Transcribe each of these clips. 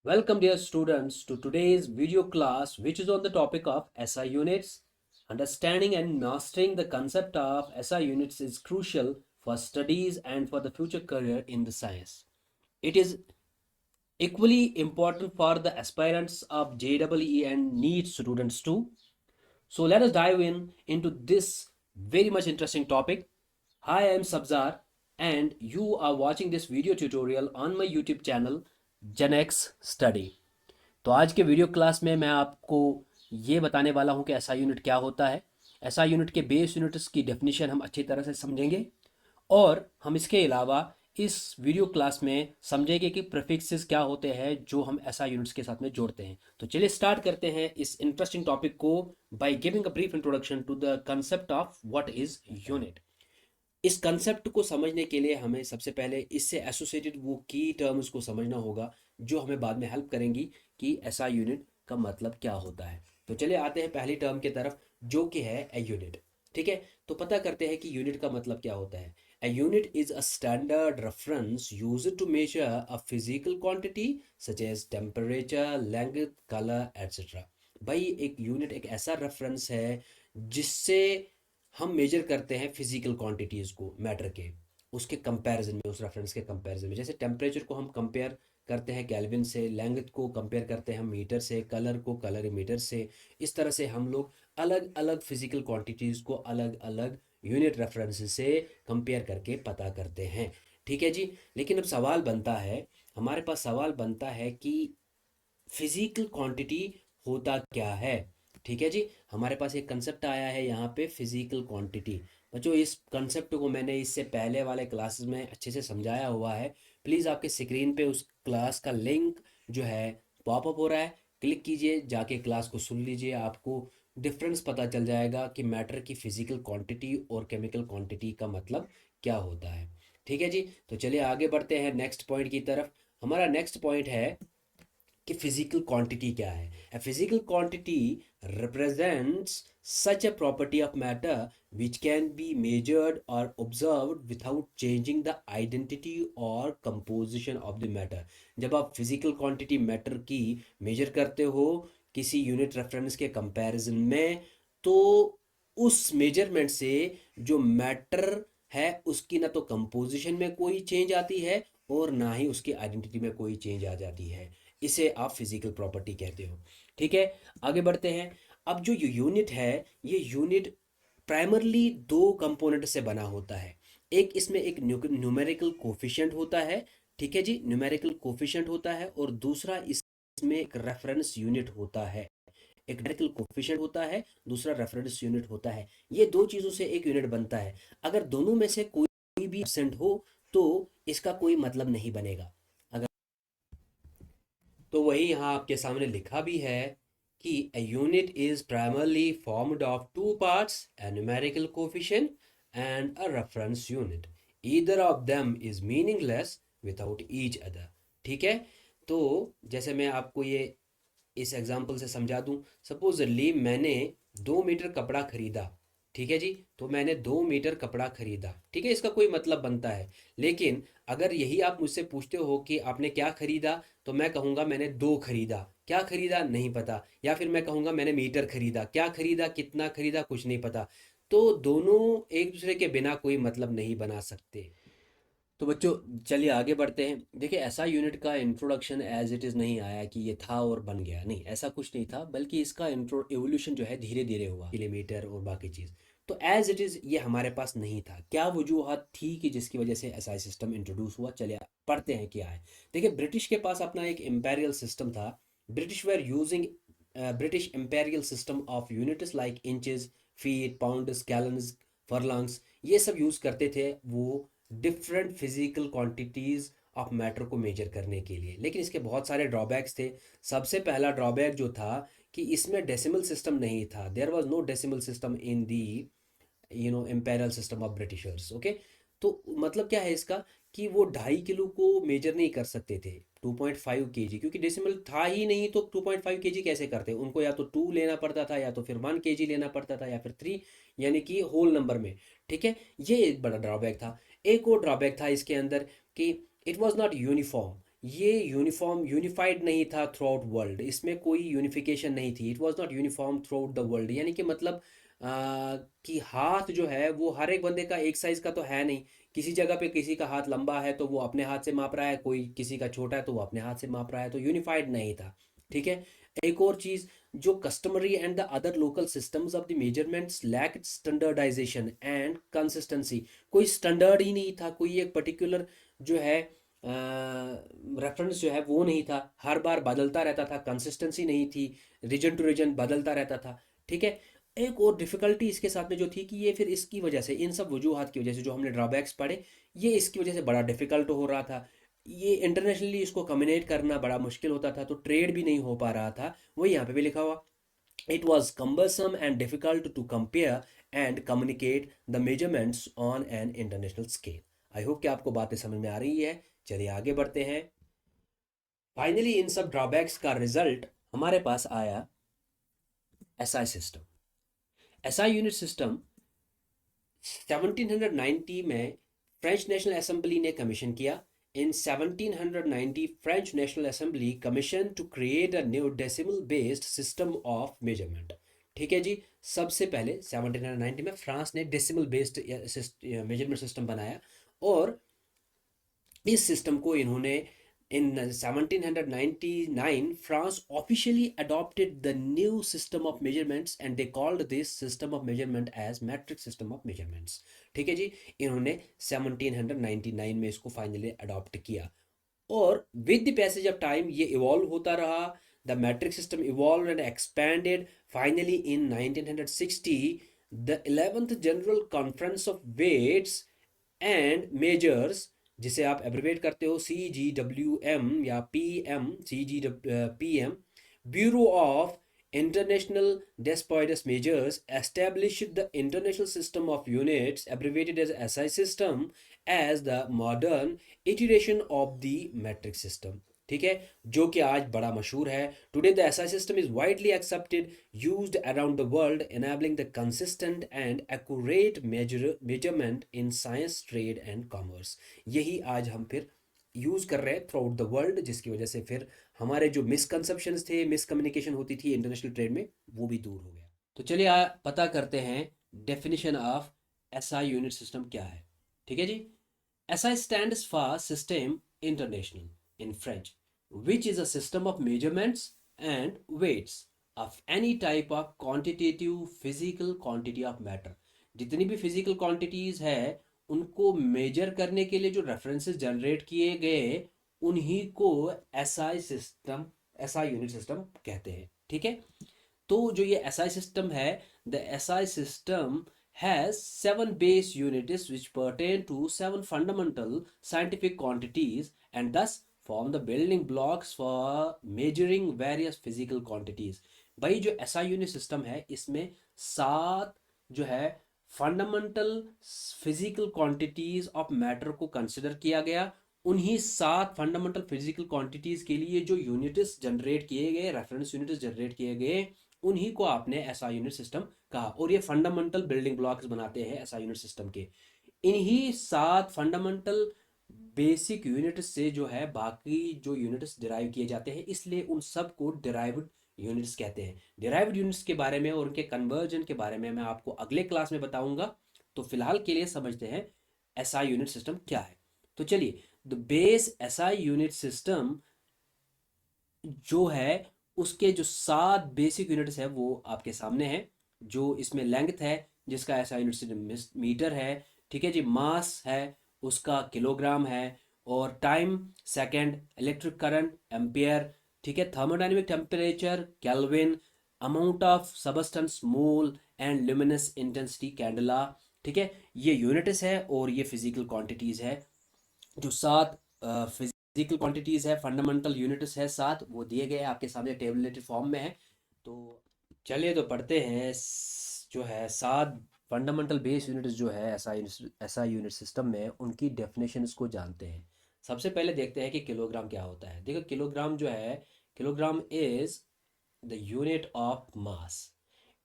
Welcome, dear students, to today's video class, which is on the topic of SI units. Understanding and mastering the concept of SI units is crucial for studies and for the future career in the science. It is equally important for the aspirants of JEE and NEET students too. So let us dive into this very much interesting topic. Hi, I am Sabzar, and you are watching this video tutorial on my YouTube channel, GenX Study. तो आज के video class में मैं आपको ये बताने वाला हूँ कि एसआई यूनिट क्या होता है। एसआई यूनिट के बेस यूनिट्स की डेफिनेशन हम अच्छी तरह से समझेंगे और हम इसके अलावा इस वीडियो क्लास में समझेंगे कि प्रीफिक्सेस क्या होते हैं जो हम एसआई यूनिट्स के साथ में जोड़ते हैं। तो चलिए स्टार्ट करते हैं इस इंटरेस्टिंग टॉपिक को by giving a brief introduction to the concept of what is unit. इस कंसेप्ट को समझने के लिए हमें सबसे पहले इससे एसोसिएटेड वो की टर्म्स को समझना होगा जो हमें बाद में हेल्प करेंगी कि एसआई यूनिट का मतलब क्या होता है। तो चलिए आते हैं पहली टर्म की तरफ जो कि है ए यूनिट। ठीक है, तो पता करते हैं कि यूनिट का मतलब क्या होता है। A unit is a standard reference used to measure a physical quantity such as temperature, length, colour etcetera. भाई एक यूनिट एक ऐसा रेफरेंस है जिससे हम मेजर करते हैं फिजिकल क्वांटिटीज़ को मैटर के, उसके कंपैरिजन में, उस रेफरेंस के कंपैरिजन में। जैसे टेम्परेचर को हम कंपेयर करते हैं केल्विन से, लेंथ को कंपेयर करते हैं हम मीटर से, कलर को कलरीमीटर से। इस तरह से हम लोग अलग अलग फिजिकल क्वांटिटीज़ को अलग अलग यूनिट रेफरेंस से कंपेयर करके पता करते हैं। ठीक है जी। लेकिन अब सवाल बनता है, हमारे पास सवाल बनता है कि फिजिकल क्वांटिटी होता क्या है। ठीक है जी, हमारे पास एक कंसेप्ट आया है यहाँ पे फिजिकल क्वांटिटी। बच्चों इस कंसेप्ट को मैंने इससे पहले वाले क्लासेस में अच्छे से समझाया हुआ है। प्लीज़ आपके स्क्रीन पे उस क्लास का लिंक जो है पॉपअप हो रहा है, क्लिक कीजिए, जाके क्लास को सुन लीजिए। आपको डिफरेंस पता चल जाएगा कि मैटर की फिजिकल क्वांटिटी और केमिकल क्वांटिटी का मतलब क्या होता है। ठीक है जी, तो चलिए आगे बढ़ते हैं नेक्स्ट पॉइंट की तरफ। हमारा नेक्स्ट पॉइंट है कि फिजिकल क्वांटिटी क्या है। A physical quantity represents such a property of matter which can be measured और observed without changing the identity और कंपोजिशन ऑफ द मैटर। जब आप फिजिकल क्वांटिटी मैटर की मेजर करते हो किसी यूनिट रेफरेंस के कंपैरिजन में, तो उस मेजरमेंट से जो मैटर है उसकी ना तो कंपोजिशन में कोई चेंज आती है और ना ही उसकी आइडेंटिटी में कोई चेंज आ जाती है। इसे आप फिजिकल प्रॉपर्टी कहते हो। ठीक है, आगे बढ़ते हैं। अब जो यूनिट है, ये यूनिट प्राइमरली दो कंपोनेंट से बना होता है। एक इसमें एक न्यूमेरिकल कोफिशिएंट होता है। ठीक है जी, न्यूमेरिकल कोफिशिएंट होता है। और दूसरा इसमें एक रेफरेंस यूनिट होता है। एक न्यूमेरिकल कोफिशिएंट होता है, दूसरा रेफरेंस यूनिट होता है। ये दो चीज़ों से एक यूनिट बनता है। अगर दोनों में से कोई भी एब्सेंट हो तो इसका कोई मतलब नहीं बनेगा। अगर तो वही यहाँ आपके सामने लिखा भी है कि a unit is primarily formed of two parts, a numerical coefficient and a reference unit. Either of them is meaningless without each other. ठीक है, तो जैसे मैं आपको ये इस एग्जांपल से समझा दूं। सपोजली मैंने 2 मीटर कपड़ा खरीदा। ठीक है जी, तो मैंने 2 मीटर कपड़ा खरीदा। ठीक है, इसका कोई मतलब बनता है। लेकिन अगर यही आप मुझसे पूछते हो कि आपने क्या खरीदा, तो मैं कहूँगा मैंने दो खरीदा। क्या खरीदा नहीं पता। या फिर मैं कहूँगा मैंने मीटर खरीदा। क्या खरीदा, कितना खरीदा, कुछ नहीं पता। तो दोनों एक दूसरे के बिना कोई मतलब नहीं बना सकते। तो बच्चों चलिए आगे बढ़ते हैं। देखिए ऐसा यूनिट का इंट्रोडक्शन एज इट इज़ नहीं आया कि ये था और बन गया, नहीं ऐसा कुछ नहीं था, बल्कि इसका इंट्रो एवोल्यूशन जो है धीरे धीरे हुआ, किलोमीटर और बाकी चीज़। तो एज इट इज़ ये हमारे पास नहीं था। क्या वजूहत थी कि जिसकी वजह से एसआई सिस्टम इंट्रोड्यूस हुआ, चलिए पढ़ते हैं क्या है। देखिए ब्रिटिश के पास अपना एक इम्पेरियल सिस्टम था। British were using British imperial system of units like inches, feet, pounds, gallons, furlongs, ये सब यूज़ करते थे वो different physical quantities of matter को मेजर करने के लिए। लेकिन इसके बहुत सारे ड्रॉबैक्स थे। सबसे पहला ड्रॉबैक जो था कि इसमें डेसिमल सिस्टम नहीं था। There was no decimal system in the imperial system of Britishers. Okay, तो मतलब क्या है इसका कि वो 2.5 किलो को मेजर नहीं कर सकते थे, 2.5 kg, क्योंकि डेसिमल था ही नहीं। तो 2.5 kg कैसे करते, उनको या तो 2 लेना पड़ता था, या तो फिर 1 kg लेना पड़ता था, या फिर 3, यानी कि होल नंबर में। ठीक है, ये एक बड़ा ड्रॉबैक था। एक और ड्रॉबैक था इसके अंदर कि इट वॉज नॉट यूनिफॉर्म। ये यूनिफाइड नहीं था थ्रू आउट वर्ल्ड, इसमें कोई यूनिफिकेशन नहीं थी, it was not uniform through out the world. यानी कि मतलब कि हाथ जो है वो हर एक बंदे का एक साइज का तो है नहीं। किसी जगह पे किसी का हाथ लंबा है तो वो अपने हाथ से माप रहा है, कोई किसी का छोटा है तो वो अपने हाथ से माप रहा है, तो यूनिफाइड नहीं था। ठीक है। एक और चीज़, जो customary and the other local systems of the measurements lack standardisation and consistency. कोई स्टैंडर्ड ही नहीं था, कोई एक पर्टिकुलर जो है रेफरेंस जो है वो नहीं था, हर बार बदलता रहता था, कंसिस्टेंसी नहीं थी, रीजन टू रीजन बदलता रहता था। ठीक है। एक और डिफ़िकल्टी इसके साथ में जो थी कि ये फिर इसकी वजह से, इन सब वजूहात की वजह से जो हमने ड्रॉबैक्स पढ़े, ये इसकी वजह से बड़ा डिफ़िकल्ट हो रहा था। ये इंटरनेशनली इसको कम्युनिकेट करना बड़ा मुश्किल होता था, तो ट्रेड भी नहीं हो पा रहा था। वही यहाँ पे भी लिखा हुआ, it was cumbersome and difficult to compare and communicate the measurements on an international scale। I hope कि आपको बातें समझ में आ रही है। चलिए आगे बढ़ते हैं। फाइनली इन सब ड्रॉबैक्स का रिजल्ट हमारे पास आया SI system. SI unit system 1790 में फ्रेंच नेशनल असेंबली ने कमीशन किया। In 1790 French National Assembly commission to create a new decimal based system of measurement. ठीक है जी। सबसे पहले 1790 में फ्रांस ने डेसिमल बेस्ड मेजरमेंट सिस्टम बनाया, और इस सिस्टम को इन्होंने इन 1799 France officially adopted the new system of measurements and they called this system of measurement as metric system of measurements। ठीक है जी। इन्होंने 1799 में इसको फाइनली अडॉप्ट किया, और with the passage of time ये इवॉल्व होता रहा। The metric system evolve and expanded. Finally in 1960 the 11th general conference of weights and measures, जिसे आप एब्रिवेट करते हो CGWM या PM, CGPM, bureau of international डेस्पॉइडस measures established the international system of units abbreviated as SI system as the modern iteration of the metric system। ठीक है। जो कि आज बड़ा मशहूर है। Today the SI system is widely accepted, used around the world, enabling the consistent and accurate measurement in science, trade and commerce। यही आज हम फिर यूज़ कर रहे हैं थ्रू आउट द वर्ल्ड, जिसकी वजह से फिर हमारे जो मिसकंसेप्शंस थे, मिसकम्युनिकेशन होती थी इंटरनेशनल ट्रेड में, वो भी दूर हो गया। तो चलिए पता करते हैं definition of SI unit system क्या है। ठीक है जी। SI stands for System International in French, which is a system of measurements and weights of any type of quantitative physical quantity of matter। जितनी भी फिजिकल क्वांटिटीज है उनको major करने के लिए जो रेफरेंसेस जनरेट किए गए, उन्हीं को SI system, SI unit system कहते हैं। ठीक है। तो जो ये SI सिस्टम है, the SI system has 7 base units which pertain to 7 fundamental scientific quantities and thus form the building blocks for measuring various physical quantities। भाई जो SI यूनिट सिस्टम है इसमें 7 जो है fundamental physical quantities of matter को consider किया गया। उन्हीं 7 फंडामेंटल फिजिकल क्वांटिटीज के लिए जो यूनिट्स जनरेट किए गए, रेफरेंस यूनिट्स जनरेट किए गए, उन्हीं को आपने एसआई यूनिट सिस्टम कहा, और ये फंडामेंटल बिल्डिंग ब्लॉक्स बनाते हैं एसआई यूनिट सिस्टम के। इन्हीं 7 फंडामेंटल बेसिक यूनिट्स से जो है बाकी जो यूनिट्स डिराइव किए जाते हैं, इसलिए उन सब को डिराइव्ड यूनिट्स कहते हैं। डिराइव्ड यूनिट्स के बारे में और उनके कन्वर्जन के बारे में मैं आपको अगले क्लास में बताऊंगा। तो फिलहाल के लिए समझते हैं एसआई यूनिट सिस्टम क्या है। तो चलिए, the base SI unit system जो है उसके जो 7 बेसिक यूनिट्स है वो आपके सामने है। जो इसमें लेंथ है जिसका ऐसा यूनिट मीटर है। ठीक है जी। मास है उसका किलोग्राम है, और time second, electric current ampere. ठीक है। Thermodynamic temperature kelvin, amount of substance mole and luminous intensity candela. ठीक है। ये यूनिट्स है और ये फिजिकल क्वांटिटीज है। जो 7 फिजिकल क्वांटिटीज है, फंडामेंटल यूनिट्स है 7, वो दिए गए हैं आपके सामने टेबलेटेड फॉर्म में है। तो चलिए तो पढ़ते हैं जो है 7 फंडामेंटल बेस यूनिट्स जो है ऐसा यूनिट सिस्टम में, उनकी डेफिनेशंस को जानते हैं। सबसे पहले देखते हैं कि किलोग्राम क्या होता है। देखो किलोग्राम जो है, kilogram is the unit of mass.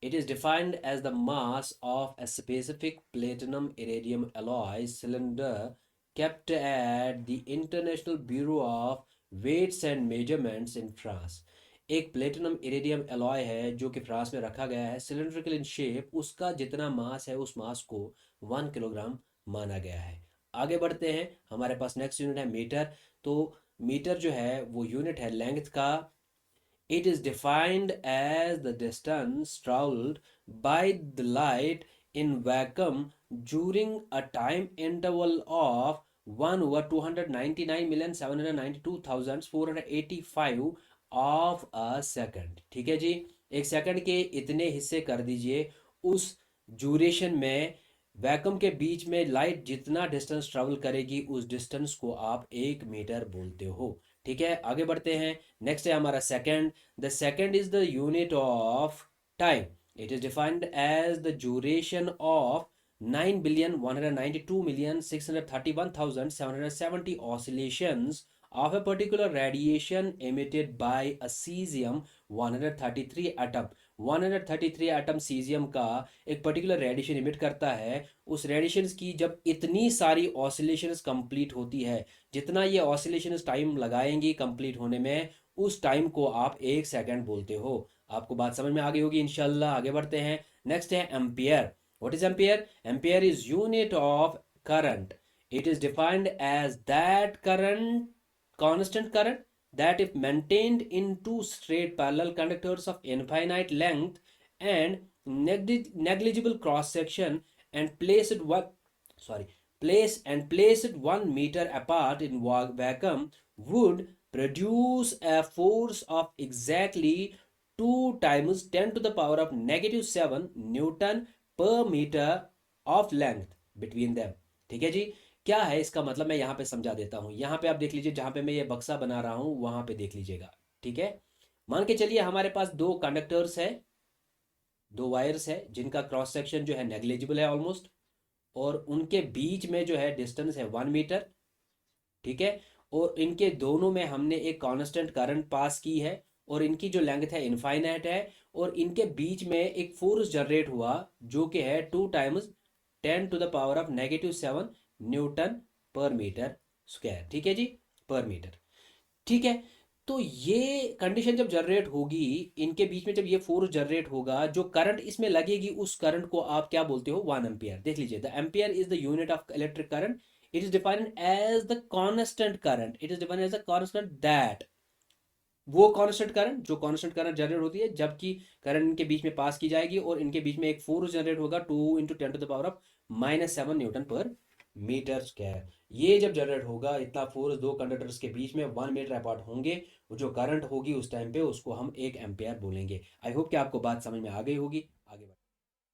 It is defined as the mass of a specific platinum iridium alloy cylinder kept at the International Bureau of weights and measurements in France. एक platinum iridium alloy है जो कि France में रखा गया है, cylindrical in shape, उसका जितना मास है उस मास को 1 किलोग्राम माना गया है। आगे बढ़ते हैं, हमारे पास नेक्स्ट यूनिट है मीटर। तो मीटर जो है वो यूनिट है लेंथ का। It is defined as the distance traveled by the light in vacuum during a time interval of 1 over 299,792,485 of a second। ठीक है जी, एक सेकंड के इतने हिस्से कर दीजिए, उस ड्यूरेशन में वैक्यूम के बीच में लाइट जितना डिस्टेंस ट्रेवल करेगी उस डिस्टेंस को आप 1 मीटर बोलते हो। ठीक है, आगे बढ़ते हैं। नेक्स्ट है हमारा second. The second is the unit of time. It is defined as the duration of 9,192,631,770 oscillations of a particular radiation emitted by a cesium 133 atom। 133 atom caesium का एक पर्टिकुलर रेडिएशन इमिट करता है। उस radiation की जब इतनी सारी oscillations complete होती है, जितना ये ऑसिलेशंस टाइम लगाएंगी कंप्लीट होने में, उस टाइम को आप 1 सेकंड बोलते हो। आपको बात समझ में आ गई होगी इंशाल्लाह। आगे बढ़ते हैं, नेक्स्ट है ampere. What is ampere? Ampere is unit of current. It is defined as that current, constant current, that if maintained in two straight parallel conductors of infinite length and negligible cross section and place it 1 meter apart in vacuum, would produce a force of exactly 2 times 10 to the power of -7 Newton per meter of length between them। ठीक है जी, क्या है इसका मतलब मैं यहाँ पे समझा देता हूँ। यहाँ पे आप देख लीजिए, जहाँ पे मैं ये बक्सा बना रहा हूँ वहाँ पे देख लीजिएगा। ठीक है, मान के चलिए हमारे पास दो कंडक्टर्स है, दो वायर्स है जिनका क्रॉस सेक्शन जो है नेग्लिजिबल है ऑलमोस्ट, और उनके बीच में जो है डिस्टेंस है 1 मीटर। ठीक है, और इनके दोनों में हमने एक कांस्टेंट करंट पास की है, और इनकी जो लेंथ है इनफाइनाइट है, और इनके बीच में एक फोर्स जनरेट हुआ जो कि है 2 × 10⁻⁷ न्यूटन पर मीटर स्क्वायर। ठीक है जी, पर मीटर। ठीक है, तो ये कंडीशन जब जनरेट होगी, इनके बीच में जब ये फोर्स जनरेट होगा, जो करंट इसमें लगेगी उस करंट को आप क्या बोलते हो? 1 एम्पियर। देख लीजिए, the ampere is the unit of electric current. It is defined as the constant current. It is defined as the constant that, वो कांस्टेंट करंट जो कांस्टेंट करंट जनरेट होती है जबकि करंट इनके बीच में पास की जाएगी, और इनके बीच में एक फोर्स जनरेट होगा 2 × 10⁻⁻⁷ न्यूटन पर मीटर स्क्वायर। ये जब जनरेट होगा, इतना फोर्स दो कंडक्टर्स के बीच में 1 मीटर अपार्ट होंगे, वो जो करंट होगी उस टाइम पे उसको हम 1 एम्पियर बोलेंगे। आई होप कि आपको बात समझ में आ गई होगी। आगे बढ़,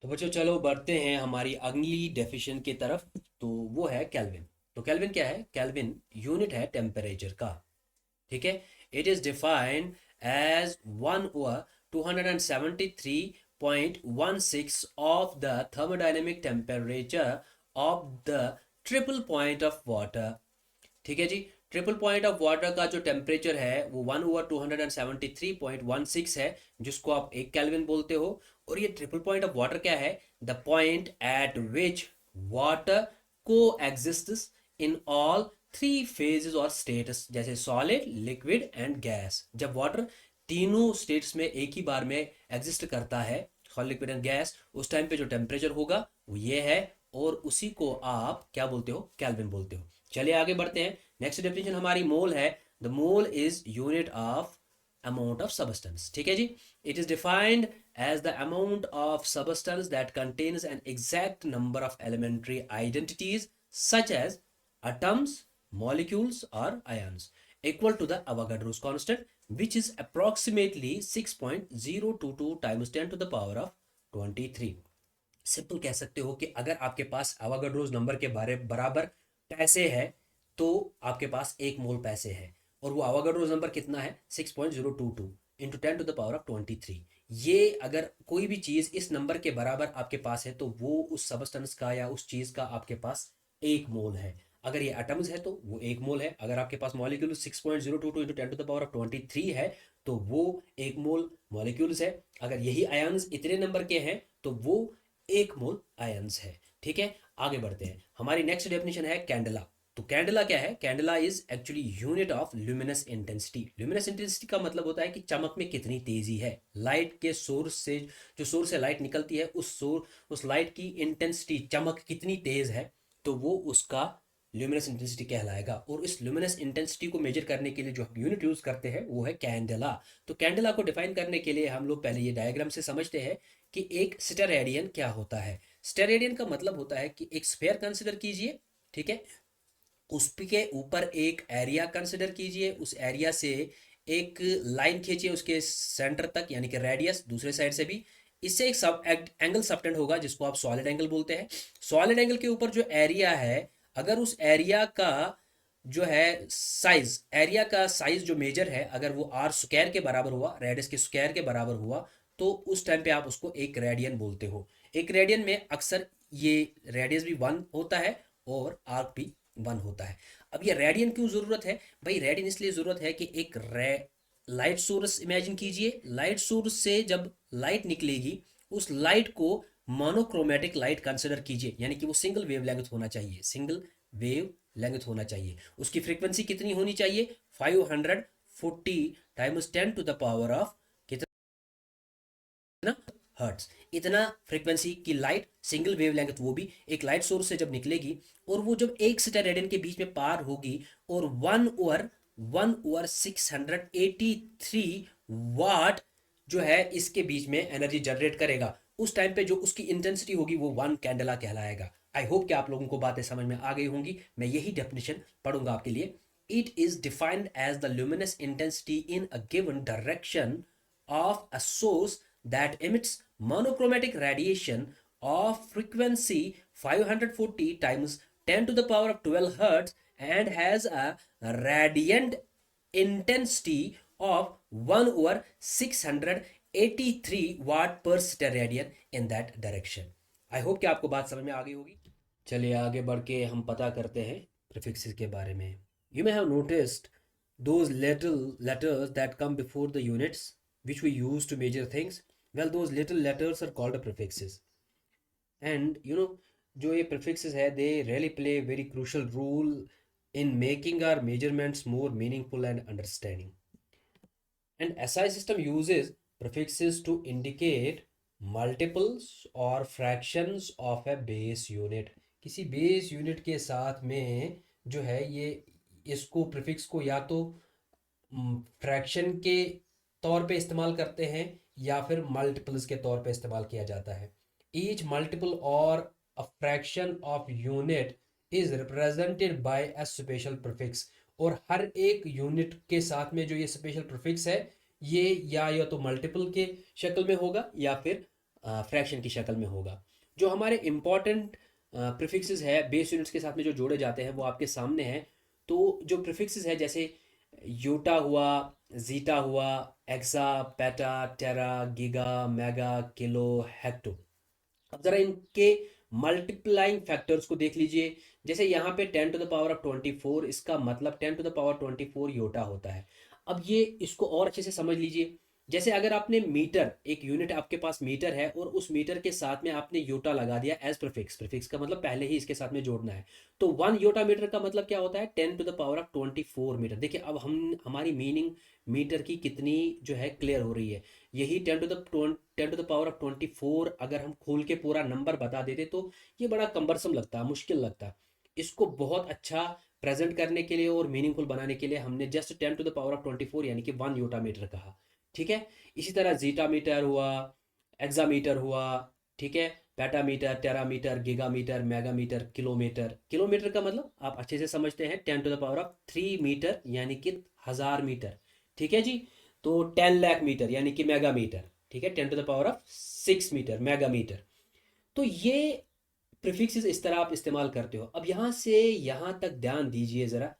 तो बच्चों चलो बढ़ते हैं हमारी अगली डेफिनेशन की तरफ। तो वो है केल्विन। तो केल्विन क्या है? केल्विन यूनिट है टेम्परेचर का। ठीक है, it is defined as 1/273.16 of the thermodynamic temperature of the triple point of water. ठीक है जी, ट्रिपल पॉइंट ऑफ वाटर का जो टेम्परेचर है वो 1/273.16 है, जिसको आप 1 केल्विन बोलते हो। और ये ट्रिपल पॉइंट ऑफ वाटर क्या है? The point eight which water को एग्जिस्ट्स इन ऑल 3 फेजेस और स्टेट्स, जैसे सॉलिड, लिक्विड एंड गैस। जब वाटर तीनों स्टेट्स में एक ही बार में एग्जिस्ट करता है, सॉलिड, लिक्विड एंड गैस, उस टाइम पे जो टेम्परेचर होगा वो ये है, और उसी को आप क्या बोलते हो? केल्विन बोलते हो। चलिए आगे बढ़ते हैं। नेक्स्ट डेफिनेशन हमारी मोल है। The mole is unit of amount of substance. ठीक है जी, it is defined as the amount of substance that contains an exact number of elementary identities such as atoms, molecules or ions, equal to the Avogadro's constant, which is approximately 6.022 times 10 to the power of 23। Simple कह सकते हो कि अगर आपके पास Avogadro's number के बराबर पैसे है तो आपके पास 1 मोल पैसे है, और वो एवोगाड्रोस नंबर कितना है? 6.022 into 10 to the power of 23। ये अगर कोई भी चीज़ इस नंबर के बराबर आपके पास है तो वो उस सबस्टेंस का या उस चीज़ का आपके पास 1 मोल है। अगर ये एटम्स है तो वो 1 मोल है। अगर आपके पास molecule 6.022 into 10 to the power of 23 है तो वो 1 मोल मॉलिक्यूल्स है। अगर यही आयन्स इतने नंबर के हैं तो वो 1 मोल आयन्स है। ठीक है, आगे बढ़ते हैं। हमारी नेक्स्ट डेफिनेशन है कैंडला। तो कैंडला क्या है? Candela is actually unit of luminous intensity. Luminous intensity का मतलब होता है कि चमक में कितनी तेजी है। लाइट के सोर्स से, जो सोर्स से लाइट निकलती है, उस लाइट की इंटेंसिटी, चमक कितनी तेज है, तो वो उसका ल्यूमिनस इंटेंसिटी कहलाएगा। और इस ल्यूमिनस इंटेंसिटी को मेजर करने के लिए जो हम यूनिट यूज करते हैं वो है कैंडला। तो कैंडला को डिफाइन करने के लिए हम लोग पहले ये डायग्राम से समझते हैं कि एक स्टेरेडियन क्या होता है। स्टेरेडियन का मतलब होता है कि एक स्फीयर कंसिडर कीजिए, ठीक है, उसके ऊपर एक एरिया कंसिडर कीजिए, उस एरिया से एक लाइन खींचिए उसके सेंटर तक, यानी कि रेडियस, दूसरे साइड से भी। इससे एक सब एंगल सबटेंड होगा जिसको आप सॉलिड एंगल बोलते हैं। सॉलिड एंगल के ऊपर जो एरिया है, अगर उस एरिया का जो है साइज, एरिया का साइज जो मेजर है, अगर वो आर स्क्वायर के बराबर हुआ, रेडियस के स्क्वायर के बराबर हुआ, तो उस टाइम पे आप उसको एक रेडियन बोलते हो। एक रेडियन में अक्सर ये रेडियस भी 1 होता है और आर्क भी 1 होता है। अब ये रेडियन क्यों ज़रूरत है भाई? रेडियन इसलिए ज़रूरत है कि एक लाइट सोर्स इमेजिन कीजिए। लाइट सोर्स से जब लाइट निकलेगी, उस लाइट को मोनोक्रोमेटिक लाइट कंसिडर कीजिए, यानी कि वो सिंगल वेव लेंथ होना चाहिए, सिंगल वेव लेंथ होना चाहिए। उसकी फ्रीक्वेंसी कितनी होनी चाहिए? 540 times 10 to the power of कितना? हर्ट्स। इतना फ्रीक्वेंसी की लाइट, सिंगल वेव लेंथ, वो भी एक लाइट सोर्स से जब निकलेगी, और वो जब एक स्टेरेडियन के बीच में पार होगी, और 1 ओवर 683 वाट जो है इसके बीच में एनर्जी जनरेट करेगा, उस टाइम पे जो उसकी इंटेंसिटी होगी वो 1 कैंडला कहलाएगा। आई होप कि आप लोगों को बातें समझ में आ गई होंगी। मैं यही डेफिनेशन पढ़ूंगा आपके लिए। It is defined as the luminous intensity in a given direction of a source that emits monochromatic radiation of frequency 540 times 10 to the power of 12 hertz and has a radiant intensity of 1 over 683 watt per steradian in that direction. I hope कि आपको बात समझ में आ गई होगी। चलिए आगे बढ़ के हम पता करते हैं प्रीफिक्सेस के बारे में। You may have noticed those little letters that come before the units which we use to measure things. Well, those little letters are called prefixes. And जो ये prefixes है, they really play a very crucial role in making our measurements more meaningful and understanding. And SI system uses prefixes to indicate multiples or fractions of a base unit. किसी base unit के साथ में जो है ये, इसको prefix को या तो फ्रैक्शन के तौर पे इस्तेमाल करते हैं या फिर मल्टीपल्स के तौर पे इस्तेमाल किया जाता है। ईच मल्टीपल और a fraction of unit is represented by a special prefix. और हर एक यूनिट के साथ में जो ये स्पेशल प्रीफिक्स है, ये या तो मल्टीपल के शक्ल में होगा या फिर फ्रैक्शन की शक्ल में होगा। जो हमारे इम्पॉर्टेंट प्रीफिक्सेस है बेस यूनिट्स के साथ में जो जोड़े जाते हैं वो आपके सामने हैं। तो जो प्रीफिक्सेस है, जैसे यूटा हुआ, जीटा हुआ, एक्सा, पेटा, टेरा, गीगा, मेगा, किलो, हेक्टो। अब जरा इनके मल्टीप्लाइंग फैक्टर्स को देख लीजिए। जैसे यहाँ पे 10 to the power of 24, इसका मतलब 10 to the power 24 योटा होता है। अब ये इसको और अच्छे से समझ लीजिए। जैसे अगर आपने मीटर, एक यूनिट आपके पास मीटर है, और उस मीटर के साथ में आपने योटा लगा दिया एज प्रीफिक्स। प्रीफिक्स का मतलब पहले ही इसके साथ में जोड़ना है। तो 1 योटा मीटर का मतलब क्या होता है? 10 to the power of 24 metre. देखिए अब हमारी मीनिंग मीटर की कितनी जो है क्लियर हो रही है। यही 10 to the power of 24 अगर हम खोल के पूरा नंबर बता देते तो ये बड़ा कम्बरसम लगता, मुश्किल लगता। इसको बहुत अच्छा प्रेजेंट करने के लिए और मीनिंगफुल बनाने के लिए हमने just 10 to the power of 24 यानी कि 1 योटा मीटर कहा। ठीक है। इसी तरह जीटा मीटर हुआ, एक्सामीटर हुआ, ठीक है, पेटामीटर, टेरामीटर, गीगामीटर, मेगामीटर, किलोमीटर। किलोमीटर का मतलब आप अच्छे से समझते हैं, 10 to the power of 3 metre यानी कि 1000 मीटर। ठीक है जी। तो 10 लाख मीटर यानी कि मेगामीटर। ठीक है, 10 to the power of 6 metre, megametre. तो ये प्रीफिक्सेस इस तरह आप इस्तेमाल करते हो। अब यहाँ से यहाँ तक ध्यान दीजिए ज़रा।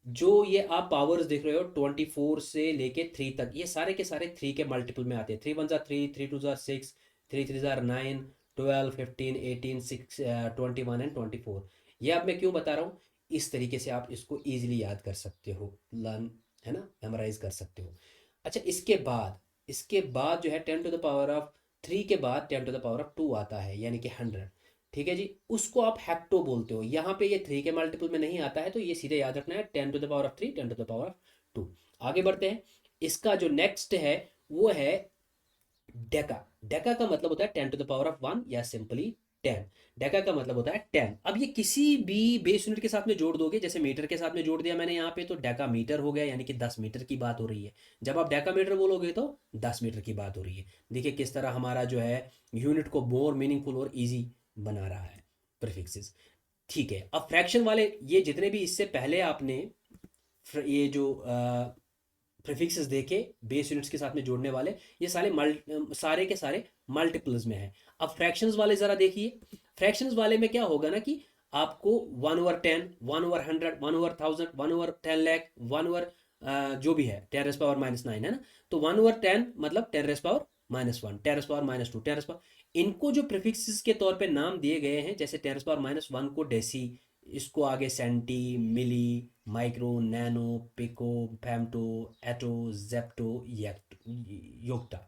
जो ये आप पावर्स देख रहे हो 24 से लेके 3 तक, ये सारे के सारे 3 के मल्टीपल में आते हैं। 3 1 3, 3 2 6, 3 3 9, 12 15 18 6 21 एंड 24। ये अब मैं क्यों बता रहा हूँ, इस तरीके से आप इसको ईजिली याद कर सकते हो, लर्न, है ना, मेमोराइज कर सकते हो। अच्छा, इसके बाद जो है 10 to the power of 3 के बाद 10 to the power of 2 आता है, यानी कि 100। ठीक है जी, उसको आप हेक्टो बोलते हो। यहाँ पे ये 3 के मल्टीपल में नहीं आता है, तो ये सीधे याद रखना है 10⁻3, 10⁻2। आगे बढ़ते हैं। इसका जो नेक्स्ट है वो है डेका। डेका का मतलब होता है 10⁻1 या सिंपली 10। डेका का मतलब होता है 10। अब ये किसी भी बेस यूनिट के साथ में जोड़ दोगे, जैसे मीटर के साथ में जोड़ दिया मैंने यहाँ पे, तो डेका मीटर हो गया, यानी कि 10 मीटर की बात हो रही है। जब आप डेका मीटर बोलोगे तो 10 मीटर की बात हो रही है। देखिए किस तरह हमारा जो है यूनिट को मोर मीनिंगफुल और ईजी बना रहा है प्रीफिक्सेस। ठीक है, अब फ्रैक्शन वाले ये जितने भी इससे पहले आपने ये जो प्रीफिक्सेस देखे बेस यूनिट्स के साथ में जोड़ने वाले, ये सारे के सारे मल्टीपल्स में है। अब फ्रैक्शंस वाले ज़रा देखिए। फ्रैक्शंस वाले में क्या होगा ना कि आपको 1/10, 1/100, 1/1000, 1/10 लाख, 1 जो भी है 10⁻⁻9 है ना, तो 1/10 मतलब 10⁻⁻1, 10⁻⁻2, 10, इनको जो प्रीफिक्सेस के तौर पे नाम दिए गए हैं, जैसे 10⁻⁻1 को डेसी, इसको आगे सेंटी, मिली, माइक्रो, नैनो, पिको, फेम्टो, एटो, जेप्टो, योक्टा।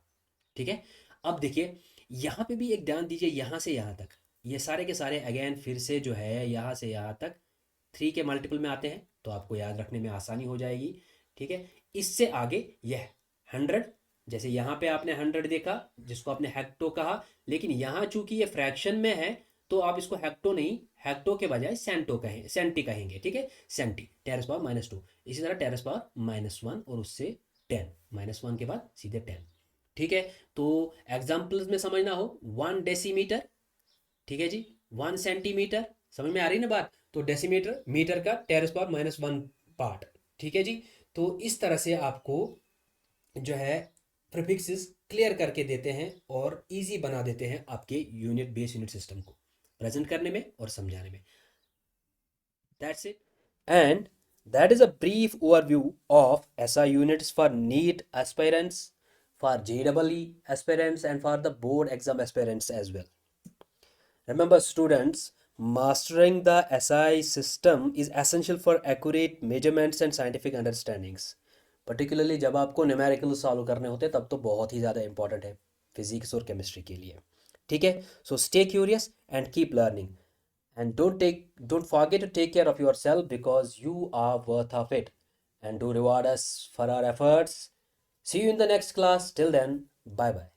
ठीक है। अब देखिए यहाँ पे भी एक ध्यान दीजिए, यहाँ से यहाँ तक ये सारे के सारे अगेन फिर से जो है यहाँ से यहाँ तक 3 के मल्टीपल में आते हैं, तो आपको याद रखने में आसानी हो जाएगी। ठीक है। इससे आगे यह 100, जैसे यहाँ पे आपने 100 देखा जिसको आपने हेक्टो कहा, लेकिन यहाँ चूंकि ये फ्रैक्शन में है तो आप इसको हेक्टो नहीं, हेक्टो के बजाय सेंटो कहें, सेंटी कहेंगे। ठीक है, सेंटी, 10⁻²। इसी तरह 10⁻−1 और उससे 10, -1 के बाद सीधे 10। ठीक है, तो एग्जाम्पल्स में समझना हो, 1 डेसीमीटर, ठीक है जी, 1 सेंटीमीटर, समझ में आ रही ना बात, तो डेसीमीटर मीटर का 10⁻−1 पार्ट। ठीक है जी, तो इस तरह से आपको जो है प्रीफिक्सेस क्लियर करके देते हैं और इजी बना देते हैं आपके यूनिट बेस यूनिट सिस्टम को प्रेजेंट करने में और समझाने में। That's it, and that is a brief overview of SI units for NEET aspirants, for JEE aspirants, and for the board exam aspirants as well. Remember students, mastering the SI system is essential for accurate measurements and scientific understandings. Particularly जब आपको numerical solve करने होते हैं तब तो बहुत ही ज़्यादा important है फिजिक्स और केमिस्ट्री के लिए। ठीक है, so stay curious and keep learning, and don't forget to take care of yourself because you are worth of it, and do reward us for our efforts. See you in the next class. Till then, bye bye.